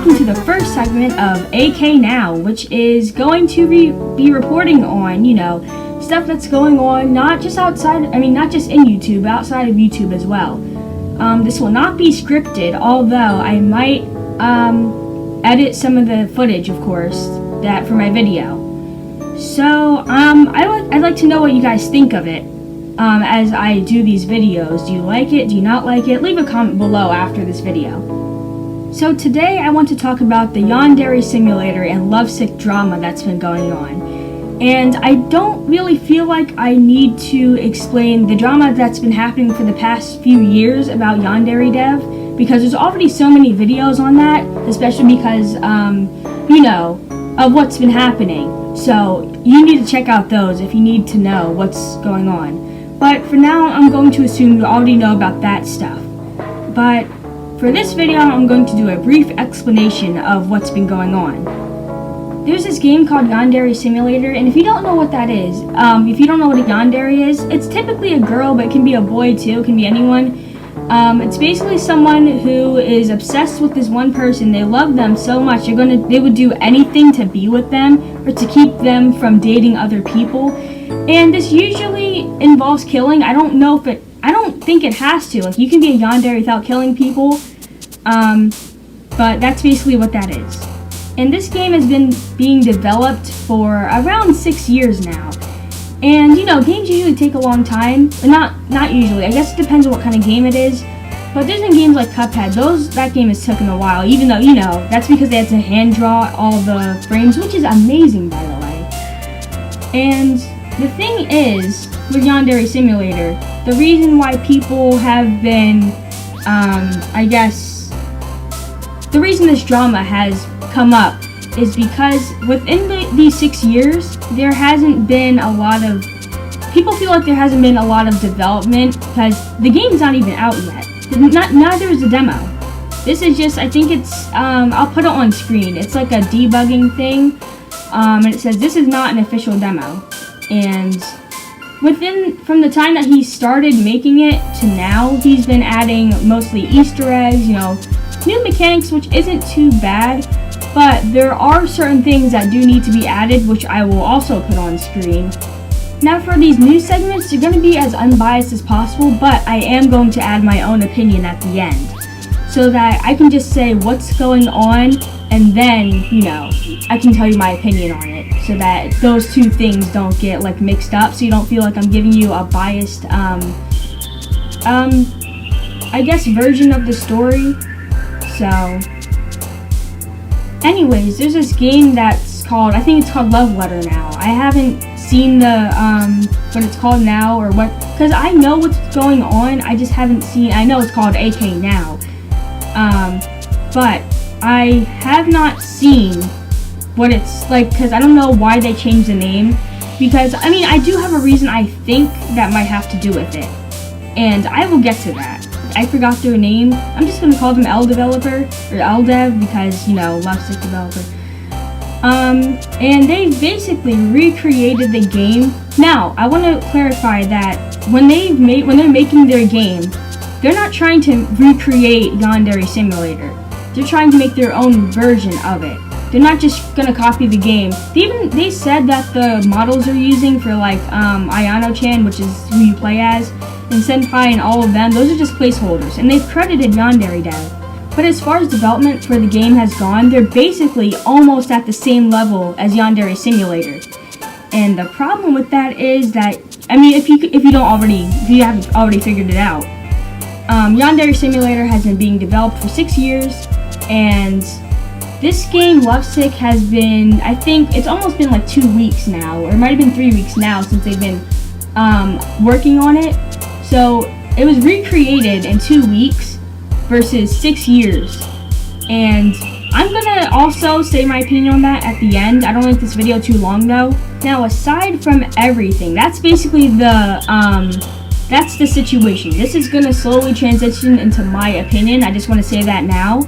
welcome to the first segment of AK Now, which is going to be reporting on, stuff that's going on, not just in YouTube, but outside of YouTube as well. This will not be scripted, although I might edit some of the footage, of course, for my video. So, I'd like to know what you guys think of it as I do these videos. Do you like it? Do you not like it? Leave a comment below after this video. So today I want to talk about the yandere simulator and lovesick drama that's been going on. And I don't really feel like I need to explain the drama that's been happening for the past few years about yandere dev, because there's already so many videos on that, especially because, of what's been happening. So you need to check out those if you need to know what's going on. But for now, I'm going to assume you already know about that stuff. But for this video, I'm going to do a brief explanation of what's been going on. There's this game called Yandere Simulator, and if you don't know what that is, if you don't know what a yandere is, it's typically a girl, but it can be a boy too, it can be anyone. It's basically someone who is obsessed with this one person. They love them so much, they would do anything to be with them, or to keep them from dating other people. And this usually involves killing. I don't think it has to. Like, you can be a yandere without killing people. But that's basically what that is. And this game has been being developed for around 6 years now. And, games usually take a long time. Not usually. I guess it depends on what kind of game it is. But there's been games like Cuphead. That game has taken a while. Even though, that's because they had to hand draw all the frames, which is amazing, by the way. And the thing is, with Yandere Simulator, the reason why people have been, the reason this drama has come up is because within these 6 years, there hasn't been a lot of, people feel like there hasn't been a lot of development because the game's not even out yet. Neither is the demo. This is just, I think it's, I'll put it on screen. It's like a debugging thing, and it says this is not an official demo. And from the time that he started making it to now, he's been adding mostly Easter eggs, new mechanics, which isn't too bad, but there are certain things that do need to be added, which I will also put on screen. Now for these news segments, they're going to be as unbiased as possible, but I am going to add my own opinion at the end, so that I can just say what's going on, and then, I can tell you my opinion on it, so that those two things don't get, mixed up, so you don't feel like I'm giving you a biased, version of the story. So, anyways, there's this game that's called, I think it's called Love Letter now. I haven't seen what it's called now, or what, because I know what's going on, I just haven't seen, I know it's called AK Now, but I have not seen what it's like, because I don't know why they changed the name, because, I do have a reason I think that might have to do with it, and I will get to that. I forgot their name. I'm just going to call them L Developer, or L Dev, because, lovesick developer. And they basically recreated the game. Now, I want to clarify that when they're making their game, they're not trying to recreate Yandere Simulator. They're trying to make their own version of it. They're not just gonna copy the game. They said that the models they're using for Ayano-chan, which is who you play as, and Senpai and all of them, those are just placeholders, and they've credited Yandere Dev. But as far as development for the game has gone, they're basically almost at the same level as Yandere Simulator. And the problem with that is that, if you haven't already figured it out, Yandere Simulator has been being developed for 6 years, and this game, Lovesick, has been, I think, it's almost been 2 weeks now, or it might have been 3 weeks now since they've been working on it. So it was recreated in 2 weeks versus 6 years. And I'm gonna also say my opinion on that at the end. I don't make this video too long though. Now, aside from everything, that's basically that's the situation. This is gonna slowly transition into my opinion. I just want to say that now.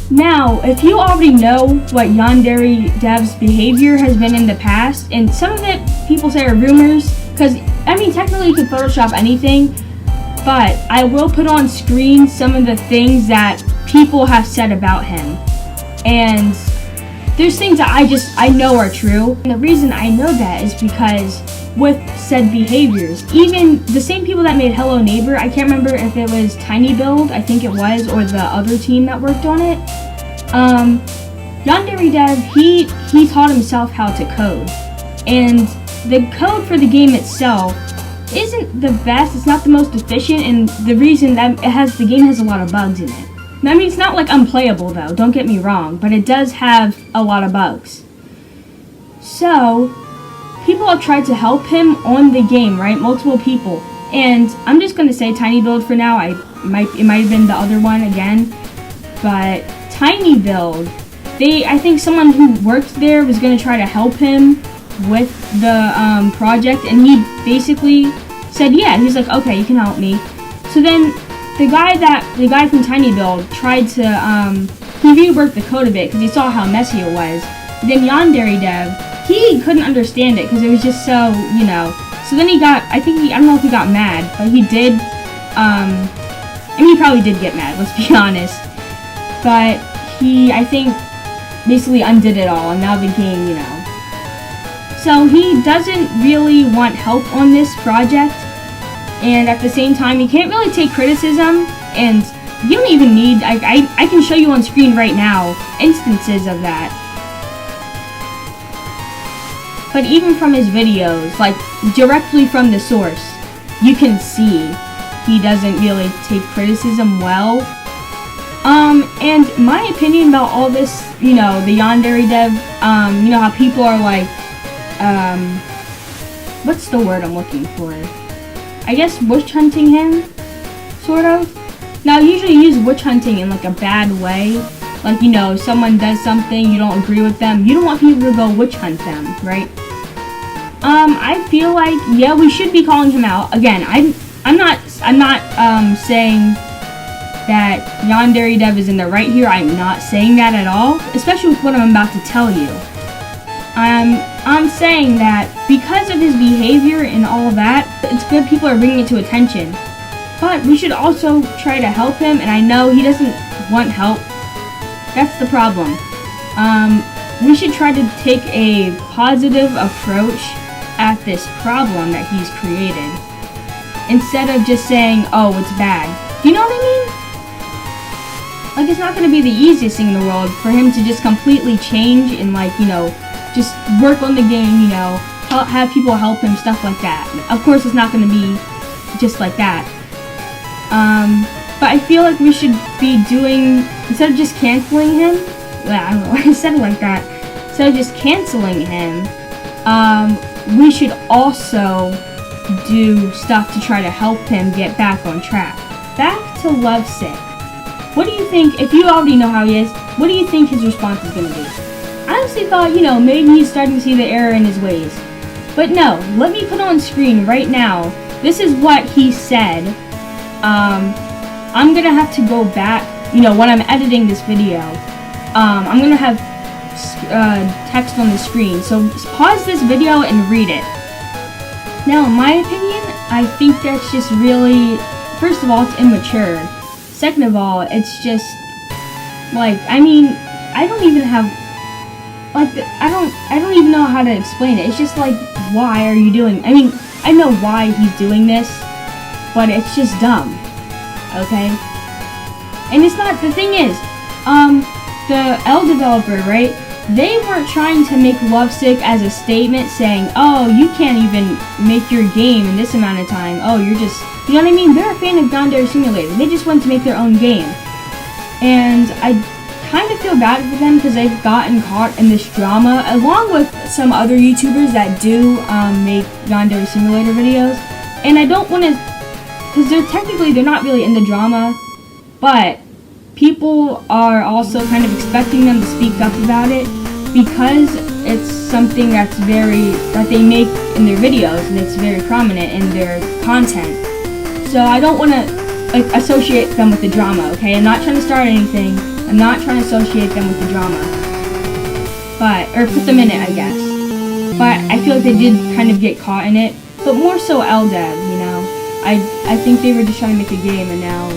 Now, if you already know what Yandere Dev's behavior has been in the past, and some of it people say are rumors, because, technically you can Photoshop anything, but I will put on screen some of the things that people have said about him. And there's things that I know are true. And the reason I know that is because with said behaviors, even the same people that made Hello Neighbor, I can't remember if it was Tiny Build, I think it was, or the other team that worked on it. Yandere Dev, he taught himself how to code. And the code for the game itself isn't the best, it's not the most efficient, and the reason that the game has a lot of bugs in it. I mean, it's not like unplayable though, don't get me wrong, but it does have a lot of bugs. So, people have tried to help him on the game, right? Multiple people. And I'm just going to say Tiny Build for now. It might have been the other one again. But Tiny Build, I think someone who worked there was going to try to help him with the project. And he basically said, yeah. He's like, okay, you can help me. So then the guy from Tiny Build tried to, he reworked the code a bit because he saw how messy it was. Then Yandere Dev, he couldn't understand it because it was just so, So then I don't know if he got mad, but he did, he probably did get mad, let's be honest. But he, I think, basically undid it all, and now the game, So he doesn't really want help on this project, and at the same time, he can't really take criticism, and you don't even need, I can show you on screen right now, instances of that. But even from his videos, like directly from the source, you can see he doesn't really take criticism well. And my opinion about all this, the Yandere Dev, how people are like, what's the word I'm looking for? I guess witch hunting him, sort of. Now, I usually use witch hunting in like a bad way. Like, someone does something, you don't agree with them. You don't want people to go witch hunt them, right? I feel like, yeah, we should be calling him out. Again, I'm not saying that Yandere Dev is in the right here. I'm not saying that at all, especially with what I'm about to tell you. I'm saying that because of his behavior and all that, it's good people are bringing it to attention. But we should also try to help him, and I know he doesn't want help. That's the problem. We should try to take a positive approach at this problem that he's created, instead of just saying, oh, it's bad. You know what I mean? Like, it's not going to be the easiest thing in the world for him to just completely change and, like, just work on the game, have people help him, stuff like that. Of course, it's not going to be just like that. But I feel like we should be doing, instead of just canceling him, I don't know why I said it like that, instead of just canceling him, we should also do stuff to try to help him get back on track. Back to Lovesick. What do you think, if you already know how he is, what do you think his response is going to be? I honestly thought, maybe he's starting to see the error in his ways. But no, let me put on screen right now. This is what he said. I'm going to have to go back, when I'm editing this video. I'm going to have text on the screen. So pause this video and read it. Now, in my opinion, I think that's just really, first of all, it's immature. Second of all, it's just, like, I don't even have, like, I don't even know how to explain it. It's just like, why are you doing, I know why he's doing this, but it's just dumb, okay? And it's not, the thing is, the L developer, right, they weren't trying to make Lovesick as a statement saying, oh, you can't even make your game in this amount of time, oh, you're just, you know what I mean? They're a fan of Yandere Simulator. They just wanted to make their own game. And I kind of feel bad for them because they've gotten caught in this drama, along with some other YouTubers that do make Yandere Simulator videos. And I don't want to, because they're not really in the drama, but people are also kind of expecting them to speak up about it because it's something that they make in their videos and it's very prominent in their content. So I don't want to associate them with the drama, okay? I'm not trying to start anything. I'm not trying to associate them with the drama. Or put them in it, I guess. But I feel like they did kind of get caught in it. But more so LDev, I think they were just trying to make a game and now,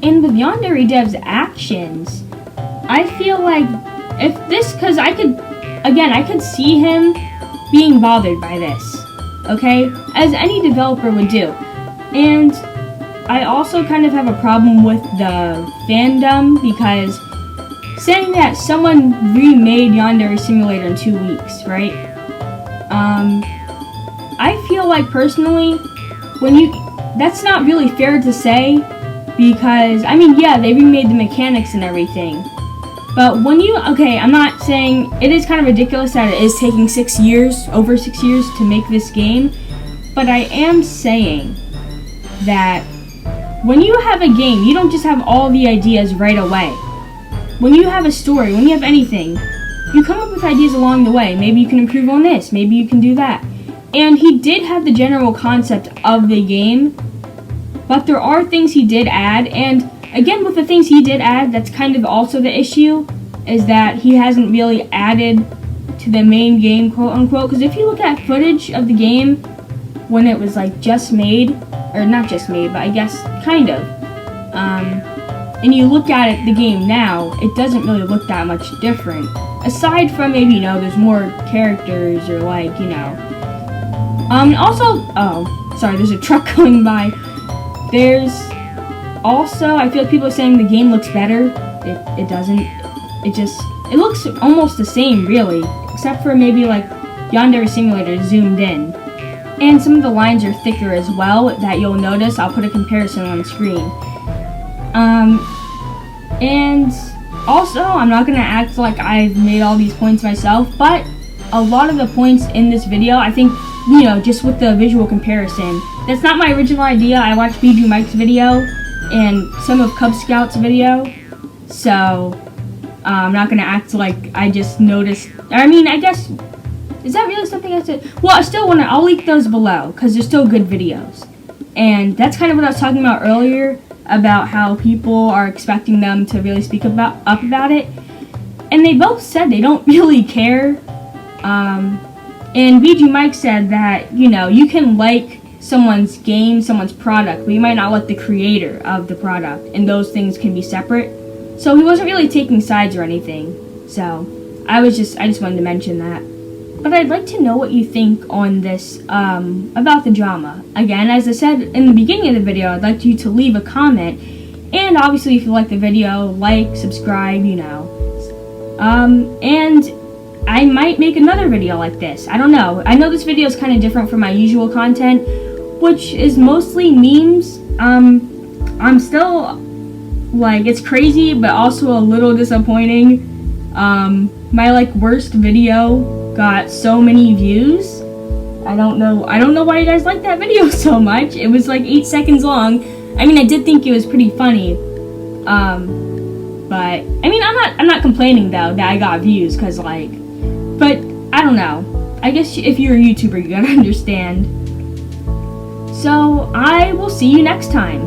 And with Yandere Dev's actions, I feel like if this, because I could see him being bothered by this, okay, as any developer would do. And I also kind of have a problem with the fandom, because saying that someone remade Yandere Simulator in 2 weeks, right? I feel like personally, that's not really fair to say, because, I mean, yeah, they remade the mechanics and everything, but I'm not saying, it is kind of ridiculous that it is taking over 6 years to make this game, but I am saying that when you have a game, you don't just have all the ideas right away. When you have a story, when you have anything, you come up with ideas along the way. Maybe you can improve on this, maybe you can do that. And he did have the general concept of the game, but there are things he did add, and again, with the things he did add, that's kind of also the issue, is that he hasn't really added to the main game, quote unquote, because if you look at footage of the game when it was like just made, or not just made, but I guess kind of, and you look at the game now, it doesn't really look that much different, aside from maybe, there's more characters, or like, also, oh, sorry, there's a truck going by. There's also, I feel like people are saying the game looks better. It doesn't. It looks almost the same, really, except for maybe like Yandere Simulator zoomed in. And some of the lines are thicker as well, that you'll notice. I'll put a comparison on screen. And also, I'm not going to act like I've made all these points myself, but a lot of the points in this video, I think, just with the visual comparison, that's not my original idea. I watched riiiiiiiiiiight's video and some of Cub Scout's video, so I'm not going to act like I just noticed. I mean, I guess, is that really something I said? Well, I'll link those below, because they're still good videos. And that's kind of what I was talking about earlier, about how people are expecting them to really speak up about it. And they both said they don't really care. And riiiiiiiiiiight said that, you can like someone's game, someone's product, but you might not like the creator of the product, and those things can be separate. So he wasn't really taking sides or anything. So I just wanted to mention that. But I'd like to know what you think on this, about the drama. Again, as I said in the beginning of the video, I'd like you to leave a comment, and obviously if you like the video, like, subscribe, and I might make another video like this. I don't know. I know this video is kind of different from my usual content, which is mostly memes. I'm still, like, it's crazy, but also a little disappointing. My, worst video got so many views. I don't know why you guys like that video so much. It was, 8 seconds long. I mean, I did think it was pretty funny. But, I mean, I'm not complaining, though, that I got views, because, but, I don't know. I guess if you're a YouTuber, you gotta understand. So, I will see you next time.